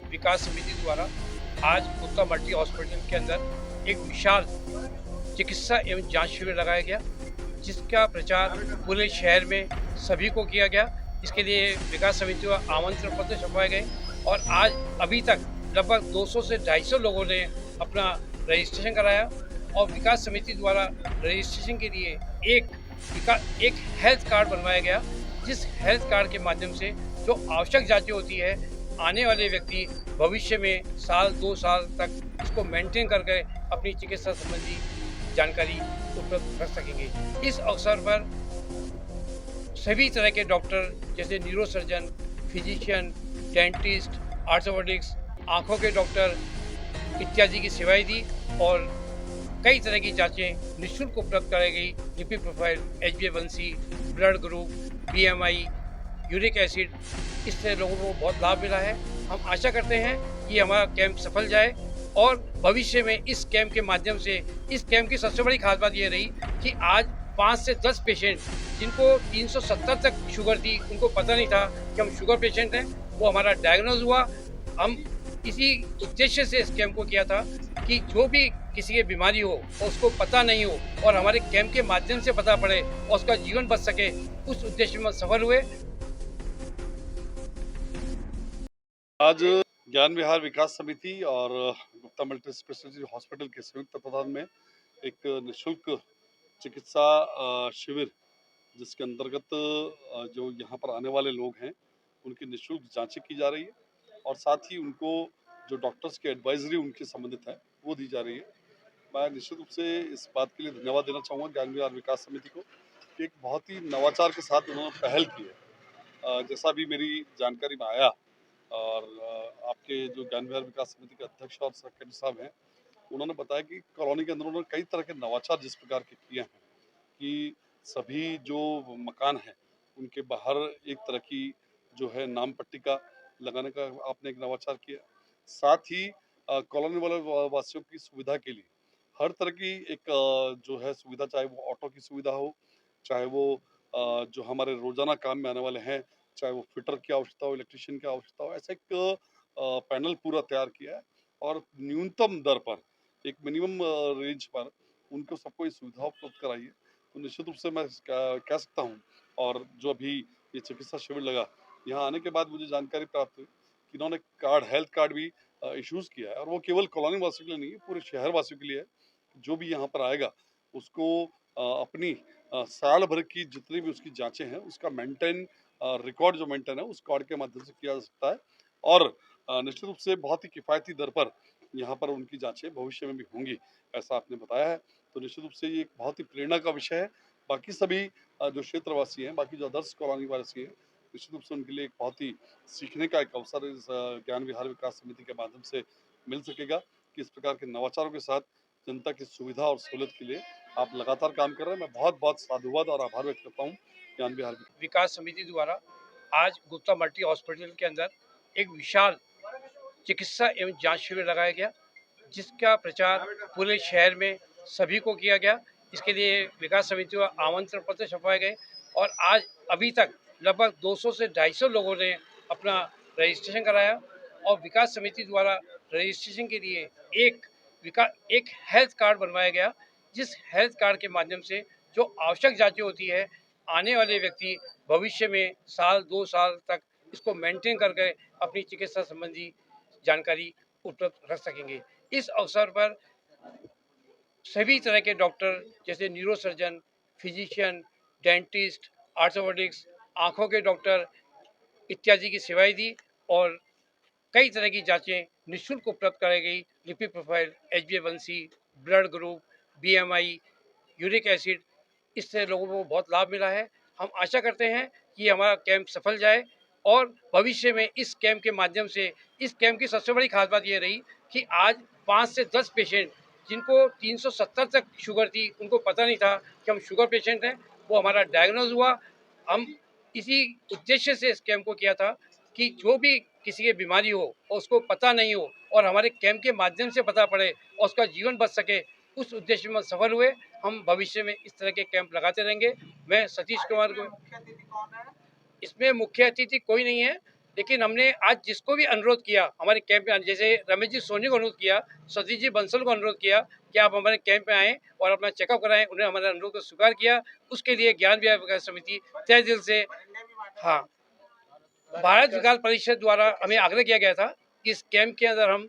विकास समिति द्वारा आज गुप्ता मल्टी हॉस्पिटल के अंदर एक विशाल चिकित्सा एवं जांच शिविर लगाया गया, जिसका प्रचार पूरे शहर में सभी को किया गया। इसके लिए विकास समिति को आमंत्रण पत्र छपवाए गए और आज अभी तक लगभग 200 से 250 लोगों ने अपना रजिस्ट्रेशन कराया और विकास समिति द्वारा रजिस्ट्रेशन के लिए एक हेल्थ कार्ड बनवाया गया, जिस हेल्थ कार्ड के माध्यम से जो आवश्यक जांचें होती है, आने वाले व्यक्ति भविष्य में साल 2 साल तक इसको मेंटेन करके अपनी चिकित्सा संबंधी जानकारी उपलब्ध रख सकेंगे। इस अवसर पर सभी तरह के डॉक्टर जैसे न्यूरोसर्जन, फिजिशियन, डेंटिस्ट, ऑर्थोपेडिक्स, आँखों के डॉक्टर इत्यादि की सेवाएं दी और कई तरह की जांचें निःशुल्क उपलब्ध कराई गई। Lipid profile, HbA1c, blood group, BMI, uric acid, इससे लोगों को बहुत लाभ मिला है। हम आशा करते हैं कि हमारा कैंप सफल जाए और भविष्य में इस कैंप के माध्यम से इस कैंप की सबसे बड़ी खास बात ये रही कि आज 5 से 10 पेशेंट जिनको 370 तक शुगर थी, उनको पता नहीं था कि हम शुगर पेशेंट हैं, वो हमारा डायग्नोज हुआ। हम इसी उद्देश्य से इस कैंप को किया था कि जो भी किसी की बीमारी हो और उसको पता नहीं हो और हमारे कैंप के माध्यम से पता पड़े और उसका जीवन बच सके, उस उद्देश्य में सफल हुए। आज ज्ञान विहार विकास समिति और गुप्ता मल्टी स्पेशलिटी हॉस्पिटल के संयुक्त तत्वाधान में एक निःशुल्क चिकित्सा शिविर, जिसके अंतर्गत जो यहाँ पर आने वाले लोग हैं उनकी निःशुल्क जांचें की जा रही है और साथ ही उनको जो डॉक्टर्स की एडवाइजरी उनके संबंधित है वो दी जा रही है। मैं निश्चित रूप से इस बात के लिए धन्यवाद देना चाहूँगा ज्ञान विहार विकास समिति को कि एक बहुत ही नवाचार के साथ उन्होंने पहल की है। जैसा भी मेरी जानकारी में आया और आपके जो ज्ञान विहार विकास समिति के अध्यक्ष और सेक्रेटरी साहब हैं, उन्होंने बताया कि कॉलोनी के अंदर उन्होंने कई तरह के नवाचार जिस प्रकार के किए हैं कि सभी जो मकान हैं उनके बाहर एक तरह की जो है नाम पट्टिका लगाने का आपने एक नवाचार किया। साथ ही कॉलोनी वाले वासियों की सुविधा के लिए हर तरह की एक जो है सुविधा, चाहे वो ऑटो की सुविधा हो, चाहे वो जो हमारे रोजाना काम में आने वाले हैं, चाहे वो फिटर की आवश्यकता हो, इलेक्ट्रिशियन की आवश्यकता हो, ऐसा एक पैनल पूरा तैयार किया है और न्यूनतम दर पर एक मिनिमम रेंज पर उनको सबको ये सुविधा उपलब्ध कराई है। तो निश्चित रूप से मैं कह सकता हूँ और जो अभी ये चिकित्सा शिविर लगा, यहाँ आने के बाद मुझे जानकारी प्राप्त हुई कि इन्होंने हेल्थ कार्ड भी इश्यूज किया है और वो केवल कॉलोनी वासियों के लिए नहीं है, पूरे शहर वासियों के लिए है। जो भी यहाँ पर आएगा उसको अपनी साल भर की जितनी भी उसकी जांचें हैं उसका मेंटेन रिकॉर्ड जो मेंटेन है उस कार्ड के माध्यम से किया जा सकता है और निश्चित रूप से बहुत ही किफ़ायती दर पर यहाँ पर उनकी जांचें भविष्य में भी होंगी, ऐसा आपने बताया है। तो निश्चित रूप से ये एक बहुत ही प्रेरणा का विषय है। बाकी सभी जो क्षेत्रवासी हैं, बाकी जो आदर्श कॉलोनी वासी हैं, निश्चित रूप से उनके लिए एक बहुत ही सीखने का एक अवसर इस ज्ञान विहार विकास समिति के माध्यम से मिल सकेगा कि इस प्रकार के नवाचारों के साथ जनता की सुविधा और सहूलियत के लिए आप लगातार काम कर रहे हैं। मैं बहुत-बहुत साधुवाद और आभार व्यक्त करता हूँ ज्ञान विहार विकास समिति द्वारा आज गुप्ता मल्टी हॉस्पिटल के अंदर एक विशाल चिकित्सा एवं जांच शिविर लगाया गया, जिसका प्रचार पूरे शहर में सभी को किया गया। इसके लिए विकास समिति को आमंत्रण पत्र छपवाए गए और आज अभी तक लगभग 200 से 250 लोगों ने अपना रजिस्ट्रेशन कराया और विकास समिति द्वारा रजिस्ट्रेशन के लिए एक हेल्थ कार्ड बनवाया गया, जिस हेल्थ कार्ड के माध्यम से जो आवश्यक जांचें होती है, आने वाले व्यक्ति भविष्य में साल 2 साल तक इसको मेंटेन करके अपनी चिकित्सा संबंधी जानकारी उपलब्ध रख सकेंगे। इस अवसर पर सभी तरह के डॉक्टर जैसे न्यूरोसर्जन, फिजिशियन, डेंटिस्ट, ऑर्थोपेडिक्स, आँखों के डॉक्टर इत्यादि की सेवाएं दी और कई तरह की जांचें निःशुल्क उपलब्ध कराई गई। Lipid profile, HbA1c, blood group, BMI, uric acid, इससे लोगों को बहुत लाभ मिला है। हम आशा करते हैं कि हमारा कैंप सफल जाए और भविष्य में इस कैंप के माध्यम से इस कैंप की सबसे बड़ी खास बात ये रही कि आज 5 से 10 पेशेंट जिनको 370 तक शुगर थी, उनको पता नहीं था कि हम शुगर पेशेंट हैं, वो हमारा डायग्नोज हुआ। हम इसी उद्देश्य से इस कैंप को किया था कि जो भी किसी की बीमारी हो और उसको पता नहीं हो और हमारे कैंप के माध्यम से पता पड़े और उसका जीवन बच सके, उस उद्देश्य में सफल हुए। हम भविष्य में इस तरह के कैंप लगाते रहेंगे। मैं सतीश कुमार को, इसमें मुख्य अतिथि कोई नहीं है, लेकिन हमने आज जिसको भी अनुरोध किया हमारे कैंप में, जैसे रमेश जी सोनी को अनुरोध किया, सतीश जी बंसल को अनुरोध किया कि आप हमारे कैंप में आएँ और अपना चेकअप कराएं, उन्हें हमारे अनुरोध को स्वीकार किया। उसके लिए ज्ञान विहार विकास समिति तहे दिल से, हाँ, भारत विकास परिषद द्वारा हमें आग्रह किया गया था कि इस कैंप के अंदर हम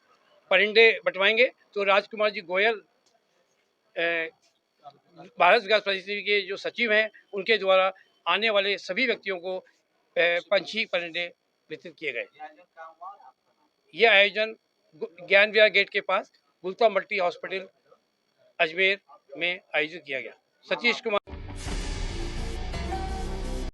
परिंदे बंटवाएंगे। तो राजकुमार जी गोयल भारत विकास परिषद के जो सचिव हैं, उनके द्वारा आने वाले सभी व्यक्तियों को पंछी परिंदे वितरित किए गए। ये आयोजन ज्ञान विहार गेट के पास गुलता मल्टी हॉस्पिटल अजमेर में आयोजित किया गया। सतीश कुमार।